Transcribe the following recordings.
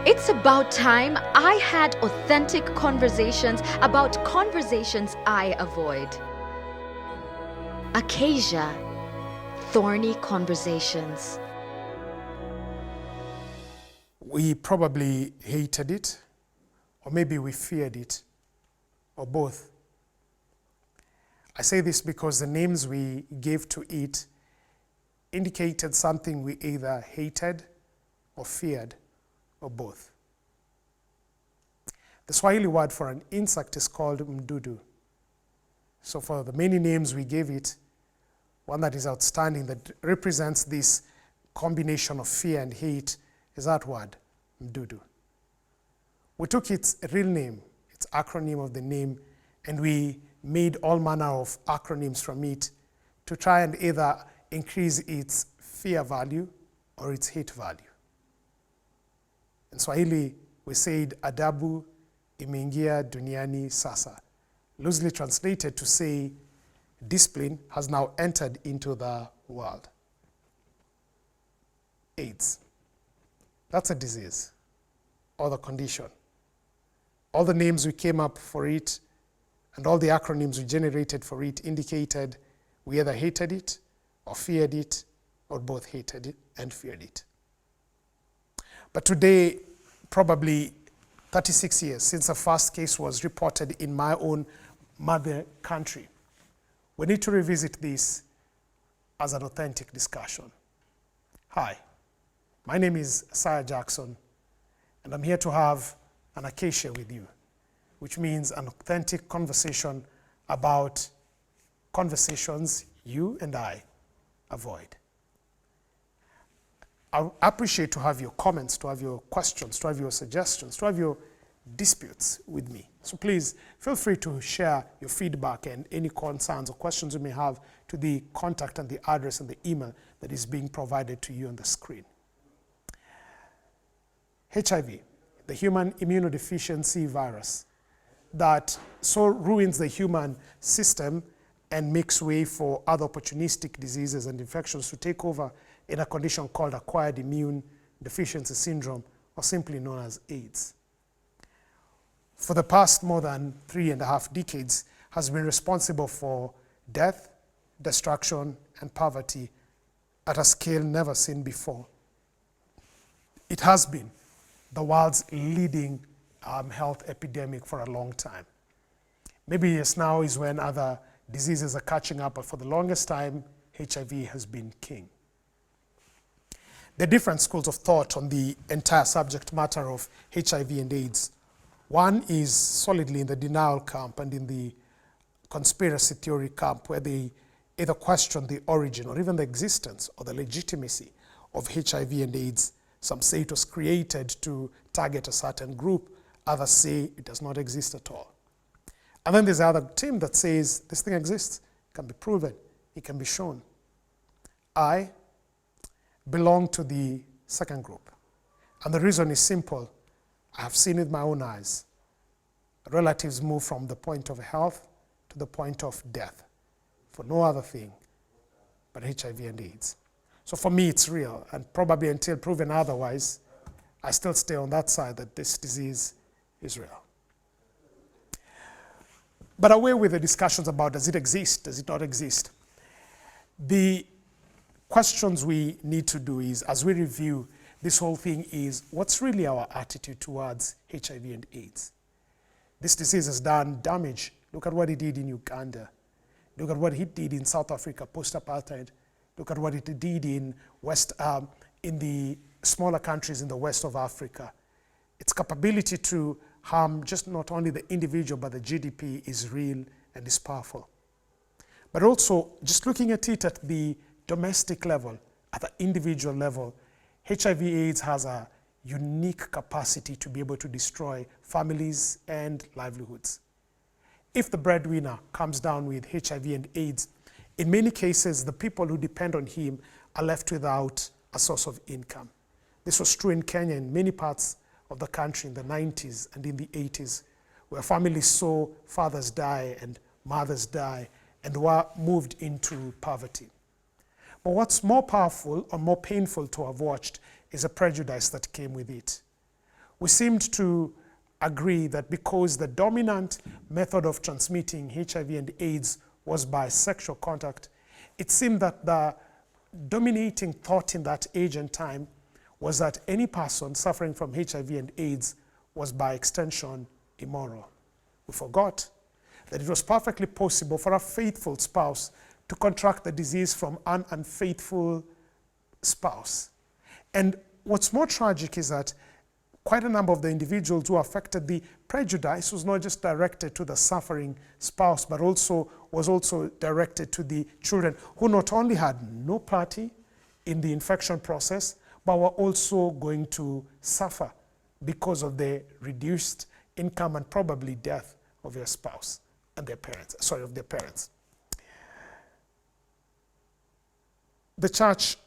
It's about time I had authentic conversations about conversations I avoid. Acacia, Thorny Conversations. We probably hated it, or maybe we feared it, or both. I say this because the names we gave to it indicated something we either hated or feared, or both. The Swahili word for an insect is called mdudu. So for the many names we gave it, one that is outstanding that represents this combination of fear and hate is that word, mdudu. We took its real name, its acronym of the name, and we made all manner of acronyms from it to try and either increase its fear value or its hate value. In Swahili, we said adabu imeingia duniani sasa, loosely translated to say discipline has now entered into the world. AIDS. That's a disease or the condition. All the names we came up for it and all the acronyms we generated for it indicated we either hated it or feared it or both hated it and feared it. But today, probably 36 years since the first case was reported in my own mother country, we need to revisit this as an authentic discussion. Hi, my name is Sir Jackson, and I'm here to have an Acacia with you, which means an authentic conversation about conversations you and I avoid. I appreciate to have your comments, to have your questions, to have your suggestions, to have your disputes with me. So please feel free to share your feedback and any concerns or questions you may have to the contact and the address and the email that is being provided to you on the screen. HIV, the human immunodeficiency virus that so ruins the human system and makes way for other opportunistic diseases and infections to take over in a condition called acquired immune deficiency syndrome, or simply known as AIDS. For the past more than 3.5 decades, has been responsible for death, destruction, and poverty at a scale never seen before. It has been the world's leading health epidemic for a long time. Maybe yes, now is when other diseases are catching up, but for the longest time, HIV has been king. There are different schools of thought on the entire subject matter of HIV and AIDS. One is solidly in the denial camp and in the conspiracy theory camp, where they either question the origin or even the existence or the legitimacy of HIV and AIDS. Some say it was created to target a certain group. Others say it does not exist at all. And then there's the other team that says this thing exists, it can be proven, it can be shown. I belong to the second group. And the reason is simple. I have seen it with my own eyes. Relatives move from the point of health to the point of death for no other thing but HIV and AIDS. So for me, it's real, and probably until proven otherwise, I still stay on that side that this disease is real. But away with the discussions about does it exist, does it not exist, the questions we need to do is, as we review this whole thing, is what's really our attitude towards HIV and AIDS? This disease has done damage. Look at what it did in Uganda. Look at what it did in South Africa post-apartheid. Look at what it did in the smaller countries in the west of Africa. Its capability to harm just not only the individual but the GDP is real and is powerful. But also, just looking at it at the domestic level, at the individual level, HIV/AIDS has a unique capacity to be able to destroy families and livelihoods. If the breadwinner comes down with HIV and AIDS, in many cases, the people who depend on him are left without a source of income. This was true in Kenya and many parts of the country in the 90s and in the 80s, where families saw fathers die and mothers die and were moved into poverty. But what's more powerful or more painful to have watched is a prejudice that came with it. we seemed to agree that because the dominant method of transmitting HIV and AIDS was by sexual contact, it seemed that the dominating thought in that age and time was that any person suffering from HIV and AIDS was by extension immoral. We forgot that it was perfectly possible for a faithful spouse to contract the disease from an unfaithful spouse. And what's more tragic is that quite a number of the individuals who affected, the prejudice was not just directed to the suffering spouse, but was also directed to the children, who not only had no party in the infection process, but were also going to suffer because of the reduced income and probably death of their spouse and their parents, of their parents. The church,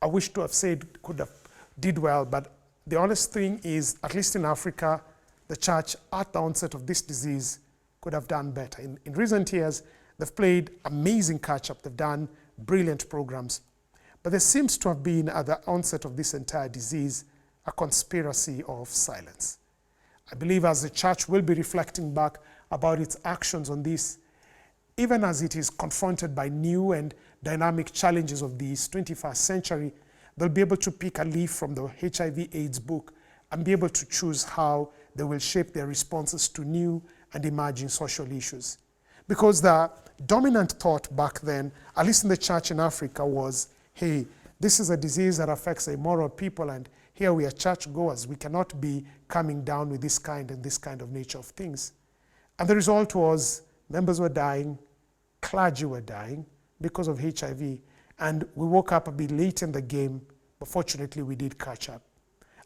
I wish to have said, could have did well, but the honest thing is, at least in Africa, the church at the onset of this disease could have done better. In recent years, they've played amazing catch-up. They've done brilliant programs. But there seems to have been, at the onset of this entire disease, a conspiracy of silence. I believe as the church will be reflecting back about its actions on this, even as it is confronted by new and dynamic challenges of this 21st century, they'll be able to pick a leaf from the HIV/AIDS book and be able to choose how they will shape their responses to new and emerging social issues. Because the dominant thought back then, at least in the church in Africa, was, hey, this is a disease that affects the immoral people, and here we are churchgoers. We cannot be coming down with this kind and this kind of nature of things. And the result was members were dying, clergy were dying because of HIV. And we woke up a bit late in the game, but fortunately we did catch up.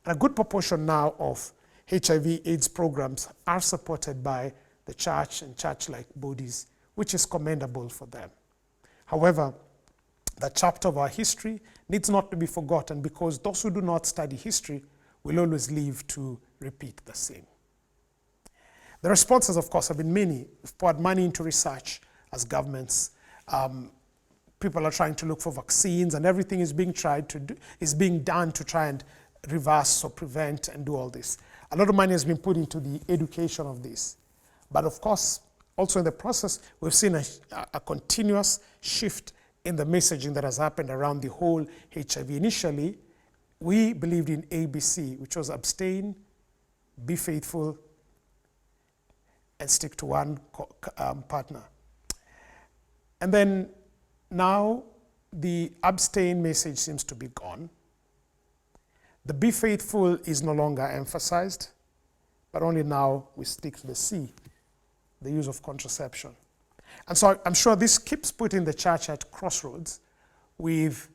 And a good proportion now of HIV/AIDS programs are supported by the church and church-like bodies, which is commendable for them. However, the chapter of our history needs not to be forgotten, because those who do not study history will always live to repeat the same. The responses, of course, have been many. We've poured money into research as governments. People are trying to look for vaccines, and everything is being done to try and reverse or prevent and do all this. A lot of money has been put into the education of this. But of course, also in the process, we've seen a continuous shift in the messaging that has happened around the whole HIV. Initially, we believed in ABC, which was abstain, be faithful, and stick to one partner. And then now the abstain message seems to be gone. The be faithful is no longer emphasized, but only now we stick to the C, the use of contraception. And so I'm sure this keeps putting the church at crossroads with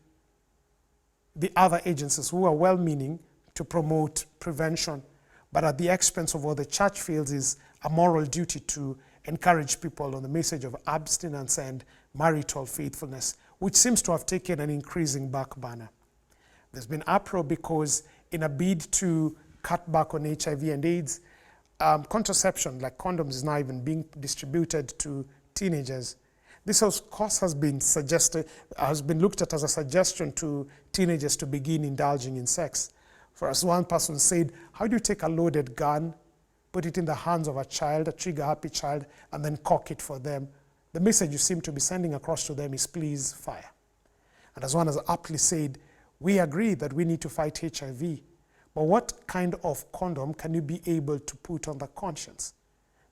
the other agencies who are well-meaning to promote prevention, but at the expense of what the church feels is a moral duty to encourage people on the message of abstinence and marital faithfulness, which seems to have taken an increasing back burner. There's been uproar because in a bid to cut back on HIV and AIDS, contraception, like condoms, is now even being distributed to teenagers. This, of course, has been looked at as a suggestion to teenagers to begin indulging in sex. For as one person said, how do you take a loaded gun, put it in the hands of a child, a trigger-happy child, and then cock it for them? The message you seem to be sending across to them is, please fire. And as one has aptly said, we agree that we need to fight HIV, but what kind of condom can you be able to put on the conscience?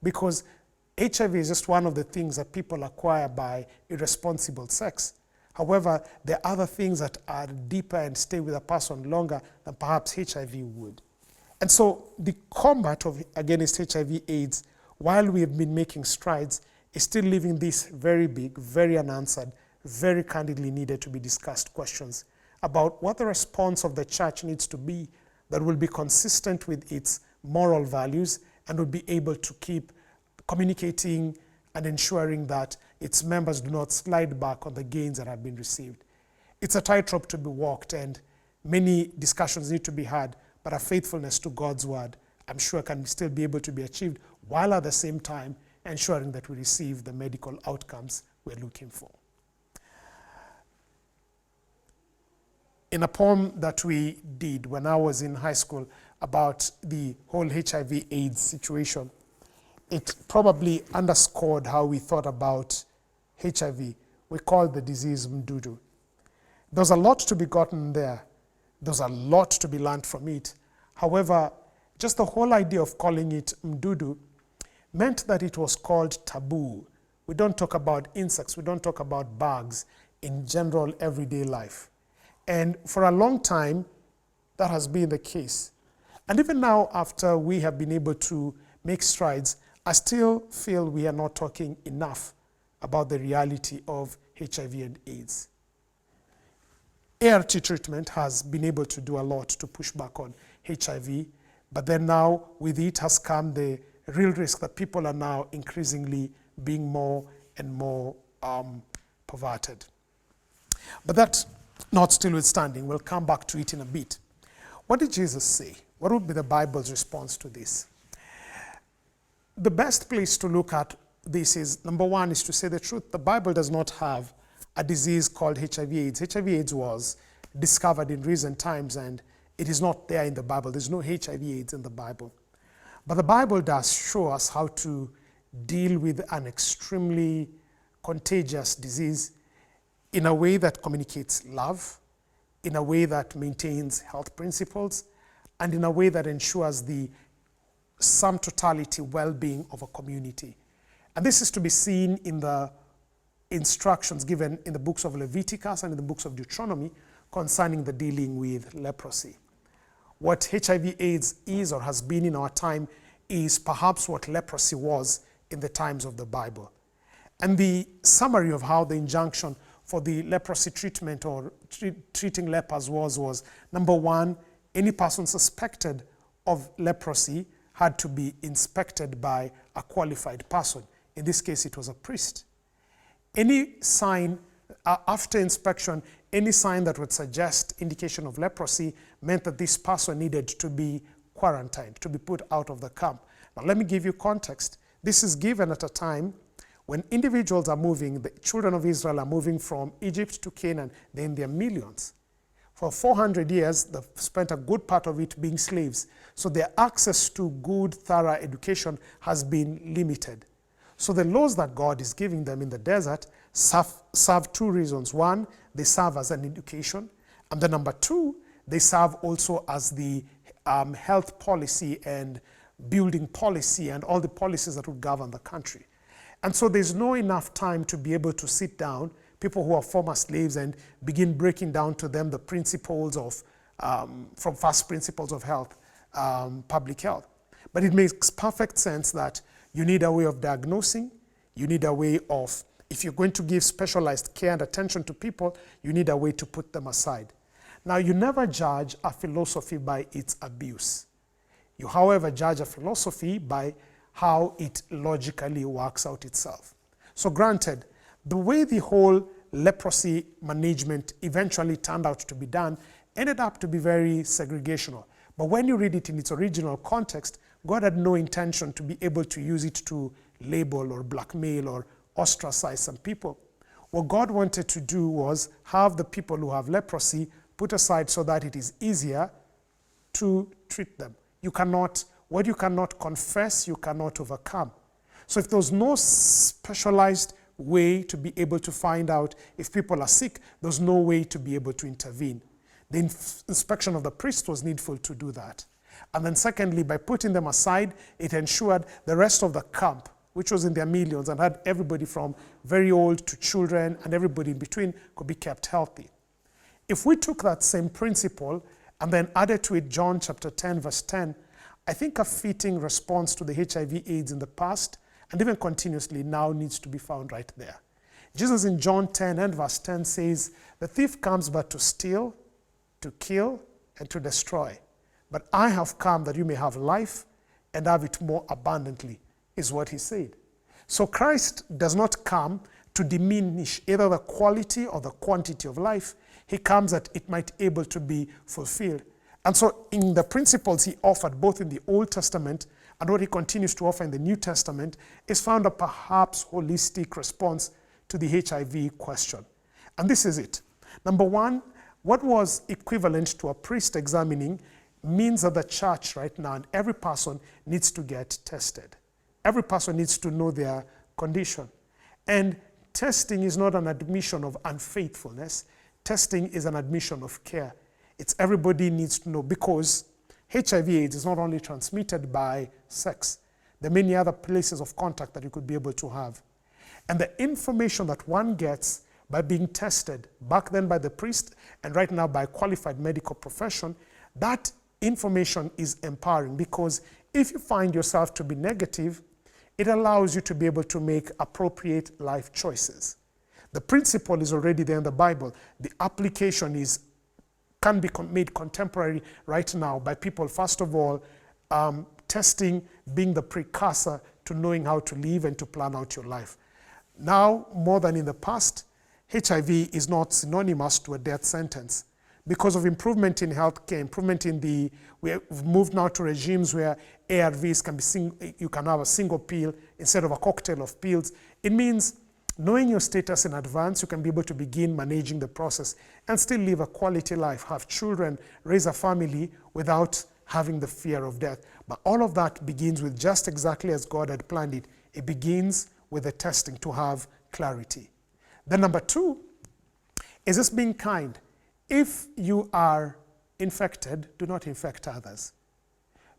Because HIV is just one of the things that people acquire by irresponsible sex. However, there are other things that are deeper and stay with a person longer than perhaps HIV would. And so the combat against HIV/AIDS, while we have been making strides, is still leaving these very big, very unanswered, very candidly needed to be discussed questions about what the response of the church needs to be that will be consistent with its moral values and will be able to keep communicating and ensuring that its members do not slide back on the gains that have been received. It's a tightrope to be walked, and many discussions need to be had, but a faithfulness to God's word, I'm sure, can still be able to be achieved, while at the same time ensuring that we receive the medical outcomes we're looking for. In a poem that we did when I was in high school, about the whole HIV/AIDS situation, it probably underscored how we thought about HIV. We called the disease mdudu. There's a lot to be gotten there. There's a lot to be learned from it. However, just the whole idea of calling it mdudu meant that it was called taboo. We don't talk about insects, we don't talk about bugs in general everyday life. And for a long time, that has been the case. And even now, after we have been able to make strides, I still feel we are not talking enough about the reality of HIV and AIDS. ART treatment has been able to do a lot to push back on HIV, but then now with it has come the real risk that people are now increasingly being more and more perverted. But that notwithstanding, we'll come back to it in a bit. What did Jesus say? What would be the Bible's response to this? The best place to look at this is, number one, is to say the truth. The Bible does not have a disease called HIV/AIDS. HIV/AIDS was discovered in recent times, and it is not there in the Bible. There's no HIV/AIDS in the Bible. But the Bible does show us how to deal with an extremely contagious disease in a way that communicates love, in a way that maintains health principles, and in a way that ensures the sum totality well-being of a community. And this is to be seen in the instructions given in the books of Leviticus and in the books of Deuteronomy concerning the dealing with leprosy. What HIV/AIDS is or has been in our time is perhaps what leprosy was in the times of the Bible. And the summary of how the injunction for the leprosy treatment or treating lepers was, number one, any person suspected of leprosy had to be inspected by a qualified person. In this case, it was a priest. Any sign, after inspection, any sign that would suggest indication of leprosy meant that this person needed to be quarantined, to be put out of the camp. Now, let me give you context. This is given at a time when individuals are moving, the children of Israel are moving from Egypt to Canaan, they're in their millions. For 400 years, they've spent a good part of it being slaves. So their access to good, thorough education has been limited. So the laws that God is giving them in the desert serve two reasons. One, they serve as an education. And then number two, they serve also as the health policy and building policy and all the policies that would govern the country. And so there's no enough time to be able to sit down, people who are former slaves, and begin breaking down to them the principles of, from first principles of health, public health. But it makes perfect sense that you need a way of diagnosing, you need a way of, if you're going to give specialized care and attention to people, you need a way to put them aside. Now, you never judge a philosophy by its abuse. You, however, judge a philosophy by how it logically works out itself. So granted, the way the whole leprosy management eventually turned out to be done ended up to be very segregational. But when you read it in its original context, God had no intention to be able to use it to label or blackmail or ostracize some people. What God wanted to do was have the people who have leprosy put aside so that it is easier to treat them. You cannot, what you cannot confess, you cannot overcome. So if there's no specialized way to be able to find out if people are sick, there's no way to be able to intervene. The inspection of the priest was needful to do that. And then secondly, by putting them aside, it ensured the rest of the camp, which was in their millions and had everybody from very old to children and everybody in between, could be kept healthy. If we took that same principle and then added to it John chapter 10, verse 10, I think a fitting response to the HIV/AIDS in the past and even continuously now needs to be found right there. Jesus in John 10 and verse 10 says, "The thief comes but to steal, to kill, and to destroy. But I have come that you may have life and have it more abundantly," is what he said. So Christ does not come to diminish either the quality or the quantity of life. He comes that it might be able to be fulfilled. And so in the principles he offered both in the Old Testament and what he continues to offer in the New Testament is found a perhaps holistic response to the HIV question. And this is it. Number one, what was equivalent to a priest examining means that the church right now and every person needs to get tested. Every person needs to know their condition. And testing is not an admission of unfaithfulness. Testing is an admission of care. It's everybody needs to know, because HIV/AIDS is not only transmitted by sex. There are many other places of contact that you could be able to have. And the information that one gets by being tested, back then by the priest and right now by qualified medical profession, that information is empowering, because if you find yourself to be negative, it allows you to be able to make appropriate life choices. The principle is already there in the Bible. The application can be made contemporary right now by people, first of all, testing being the precursor to knowing how to live and to plan out your life. Now, more than in the past, HIV is not synonymous to a death sentence. Because of improvement in healthcare, we've moved now to regimes where ARVs you can have a single pill instead of a cocktail of pills. It means knowing your status in advance, you can be able to begin managing the process and still live a quality life, have children, raise a family without having the fear of death. But all of that begins with just exactly as God had planned it. It begins with the testing to have clarity. Then number 2 is just being kind. If you are infected, do not infect others.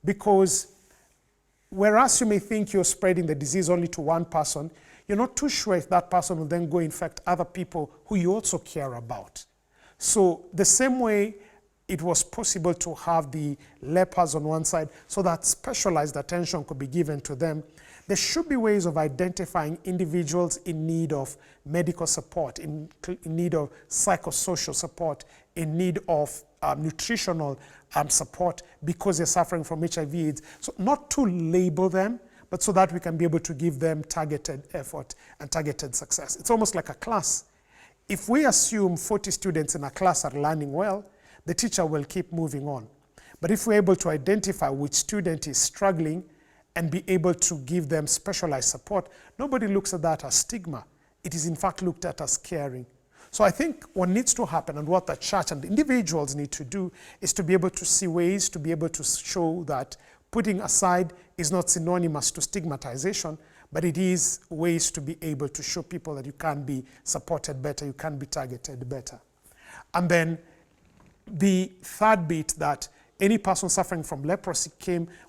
Because whereas you may think you're spreading the disease only to one person, you're not too sure if that person will then go infect other people who you also care about. So the same way it was possible to have the lepers on one side so that specialized attention could be given to them, there should be ways of identifying individuals in need of medical support, in need of psychosocial support, in need of nutritional support because they're suffering from HIV/AIDS. So not to label them, but so that we can be able to give them targeted effort and targeted success. It's almost like a class. If we assume 40 students in a class are learning well, the teacher will keep moving on. But if we're able to identify which student is struggling and be able to give them specialized support, nobody looks at that as stigma. It is in fact looked at as caring. So I think what needs to happen and what the church and individuals need to do is to be able to see ways to be able to show that putting aside is not synonymous to stigmatization, but it is ways to be able to show people that you can be supported better, you can be targeted better. And then the third bit, that any person suffering from leprosy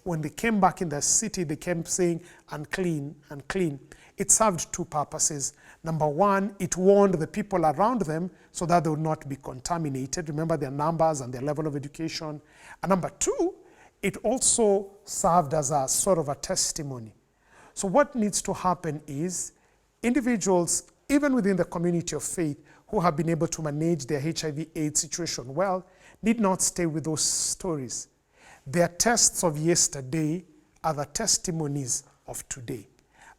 when they came back in the city, they came saying, unclean, unclean. It served 2 purposes. Number 1, it warned the people around them so that they would not be contaminated. Remember their numbers and their level of education. And number 2, it also served as a sort of a testimony. So what needs to happen is individuals, even within the community of faith, who have been able to manage their HIV/AIDS situation well, need not stay with those stories. Their tests of yesterday are the testimonies of today.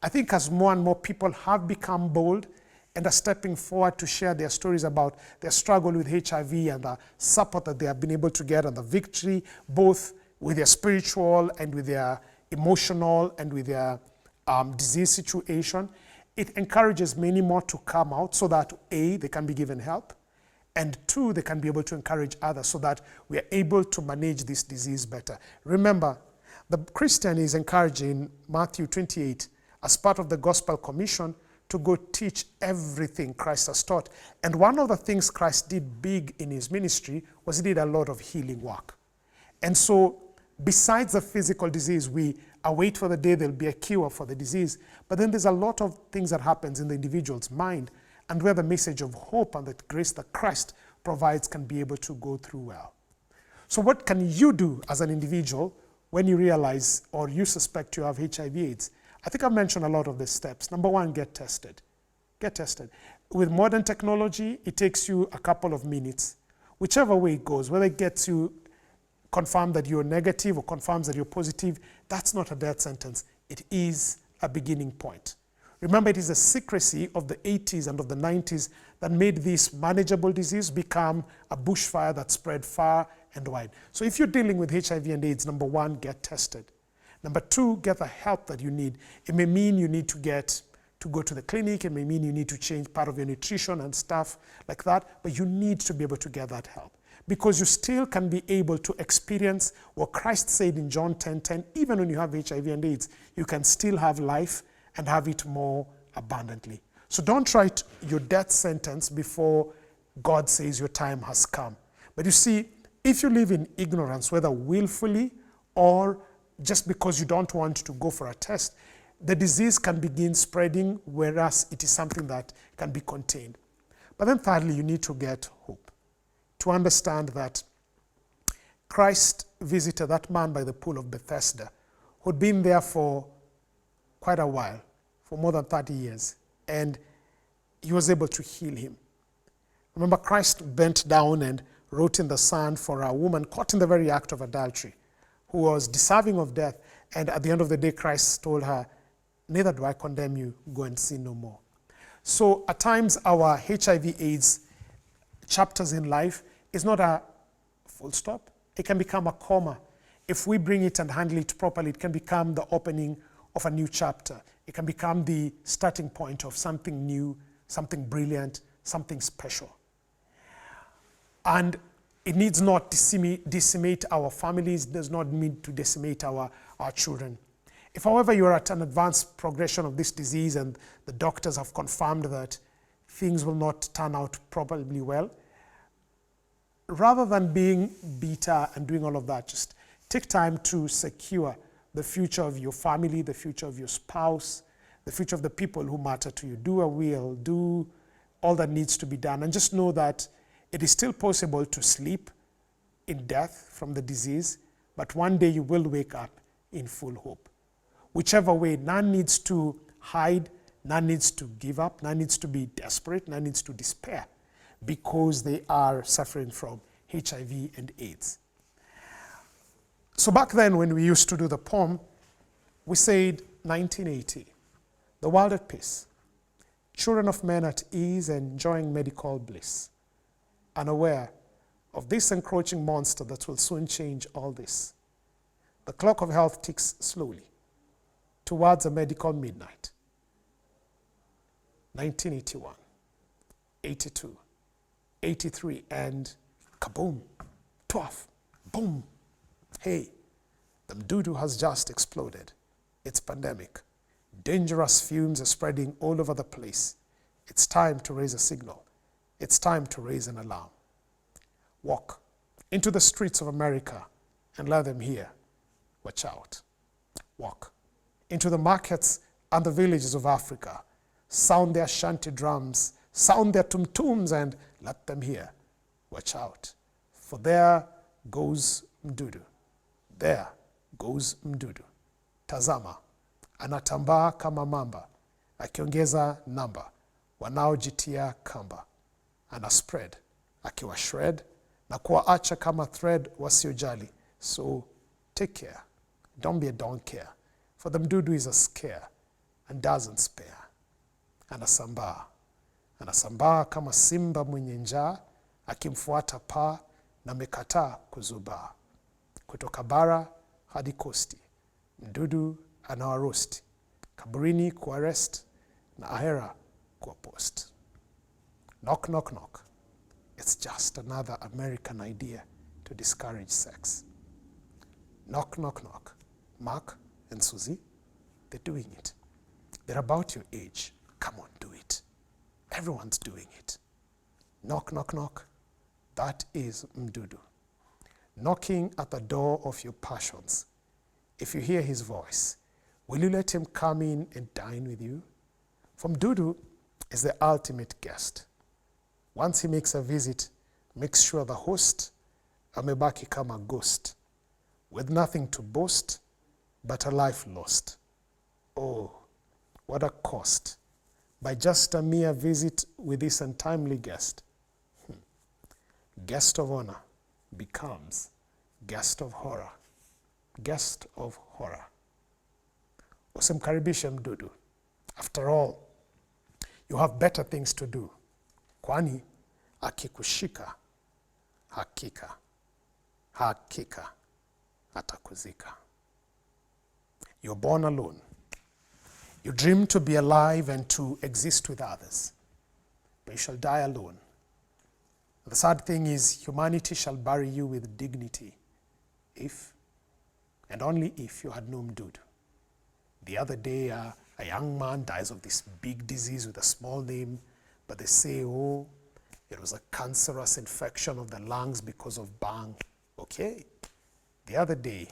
I think as more and more people have become bold and are stepping forward to share their stories about their struggle with HIV and the support that they have been able to get and the victory, both with their spiritual and with their emotional and with their disease situation, it encourages many more to come out so that A, they can be given help, and 2, they can be able to encourage others so that we are able to manage this disease better. Remember, the Christian is encouraging Matthew 28 as part of the Gospel Commission to go teach everything Christ has taught. And one of the things Christ did big in his ministry was he did a lot of healing work. And so besides the physical disease, we await for the day there'll be a cure for the disease. But then there's a lot of things that happens in the individual's mind and where the message of hope and the grace that Christ provides can be able to go through well. So what can you do as an individual when you realize or you suspect you have HIV/AIDS? I think I've mentioned a lot of the steps. Number 1, get tested. Get tested. With modern technology, it takes you a couple of minutes. Whichever way it goes, whether it gets you confirm that you're negative or confirms that you're positive, that's not a death sentence. It is a beginning point. Remember, it is the secrecy of the 80s and of the 90s that made this manageable disease become a bushfire that spread far and wide. So if you're dealing with HIV and AIDS, number 1, get tested. Number 2, get the help that you need. It may mean you need to go to the clinic. It may mean you need to change part of your nutrition and stuff like that, but you need to be able to get that help. because you still can be able to experience what Christ said in John 10:10. Even when you have HIV and AIDS, you can still have life and have it more abundantly. So don't write your death sentence before God says your time has come. But you see, if you live in ignorance, whether willfully or just because you don't want to go for a test, the disease can begin spreading, whereas it is something that can be contained. But then thirdly, you need to get hope. To understand that Christ visited that man by the pool of Bethesda, who'd been there for quite a while, for more than 30 years, and he was able to heal him. Remember, Christ bent down and wrote in the sand for a woman caught in the very act of adultery, who was deserving of death, and at the end of the day, Christ told her, "Neither do I condemn you, go and sin no more." So at times, our HIV/AIDS chapters in life is not a full stop. It can become a comma. If we bring it and handle it properly, it can become the opening of a new chapter. It can become the starting point of something new, something brilliant, something special. And it needs not decimate our families, does not need to decimate our children. If, however, you are at an advanced progression of this disease and the doctors have confirmed that things will not turn out probably well, rather than being bitter and doing all of that, just take time to secure the future of your family, the future of your spouse, the future of the people who matter to you. Do a will, do all that needs to be done, and just know that it is still possible to sleep in death from the disease, but one day you will wake up in full hope. Whichever way, none needs to hide, none needs to give up, none needs to be desperate, none needs to despair because they are suffering from HIV and AIDS. So back then when we used to do the poem, we said 1980, the world at peace, children of men at ease enjoying medical bliss, unaware of this encroaching monster that will soon change all this. The clock of health ticks slowly towards a medical midnight. 1981, 82, 83, and kaboom, 12, boom. Hey, the mdudu has just exploded. It's pandemic. Dangerous fumes are spreading all over the place. It's time to raise a signal. It's time to raise an alarm. Walk into the streets of America and let them hear. Watch out. Walk into the markets and the villages of Africa. Sound their shanty drums, sound their tum-tums, and let them hear. Watch out, for there goes mdudu. There goes mdudu. Tazama, anatambaa kama mamba, akiongeza namba, wanaojitia kamba. Ana spread, akiwa shred, na kuwaacha kama thread wasiojali. So take care, don't be a don't care, for the mdudu is a scare and doesn't spare. Anasambaa, anasambaa kama simba mwenye njaa, akimfuata paa na mekataa kuzubaa. Kutoka bara hadi kosti, mdudu anawarosti, kaburini kuarrest na ahera kuwapost. Knock, knock, knock. It's just another American idea to discourage sex. Knock, knock, knock. Mark and Susie, they're doing it. They're about your age. Come on, do it. Everyone's doing it. Knock, knock, knock. That is mdudu. Knocking at the door of your passions. If you hear his voice, will you let him come in and dine with you? For mdudu is the ultimate guest. Once he makes a visit, make sure the host amebaki kama ghost, with nothing to boast but a life lost. Oh, what a cost, by just a mere visit with this untimely guest. Guest of honor becomes guest of horror. Guest of horror. Usimkaribishe mdudu. After all, you have better things to do. Kwani akikushika, hakika, hakika, atakuzika. You're born alone. You dream to be alive and to exist with others, but you shall die alone. The sad thing is humanity shall bury you with dignity if, and only if, you had no mdudu. The other day, a young man dies of this big disease with a small name, but they say, oh, it was a cancerous infection of the lungs because of bang. Okay. The other day,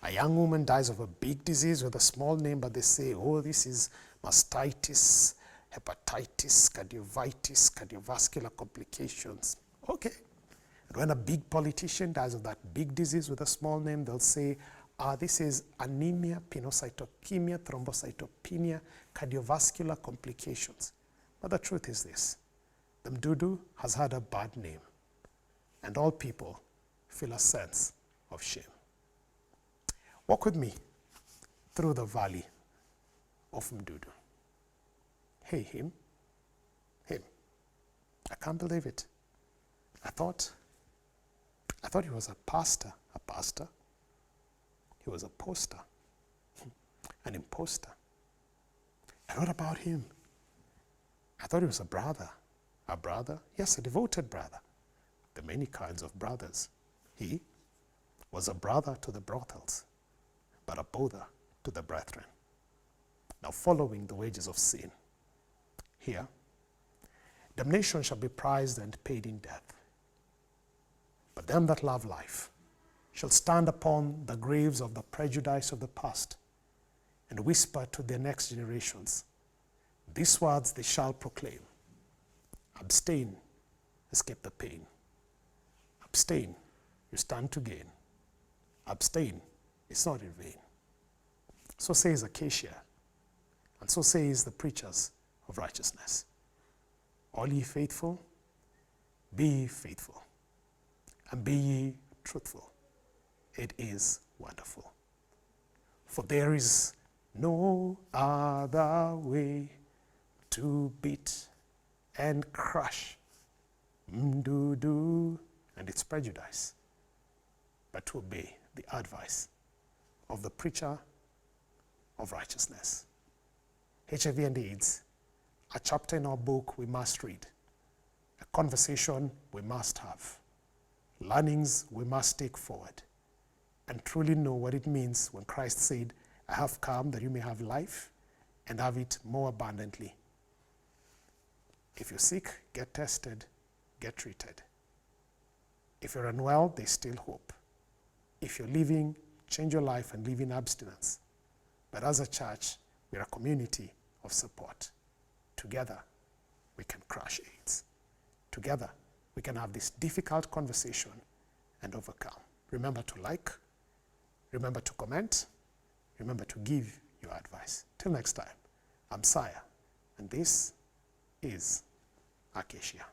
a young woman dies of a big disease with a small name, but they say, oh, this is mastitis, hepatitis, cardiovascular complications. Okay. And when a big politician dies of that big disease with a small name, they'll say, this is anemia, pinocytokemia, thrombocytopenia, cardiovascular complications. But the truth is this: the mdudu has had a bad name, and all people feel a sense of shame. Walk with me through the valley of mdudu. Hey, him. I can't believe it. I thought he was a pastor. He was a poster, an imposter. And what about him? I thought he was a brother. A brother? Yes, a devoted brother. There are many kinds of brothers. He was a brother to the brothels, but a bother to the brethren. Now, following the wages of sin. Here, damnation shall be prized and paid in death. But them that love life shall stand upon the graves of the prejudice of the past and whisper to their next generations. These words they shall proclaim. Abstain, escape the pain. Abstain, you stand to gain. Abstain, it's not in vain. So says Acacia, and so says the preachers of righteousness. All ye faithful, be ye faithful, and be ye truthful. It is wonderful. For there is no other way to beat and crush mdudu and its prejudice, but to obey the advice of the preacher of righteousness. HIV and AIDS, a chapter in our book we must read, a conversation we must have, learnings we must take forward, and truly know what it means when Christ said, I have come that you may have life and have it more abundantly. If you're sick, get tested, get treated. If you're unwell, there's still hope. If you're living, change your life and live in abstinence. But as a church, we're a community of support. Together, we can crush AIDS. Together, we can have this difficult conversation and overcome. Remember to like, remember to comment, remember to give your advice. Till next time, I'm Saya, and this is Acacia.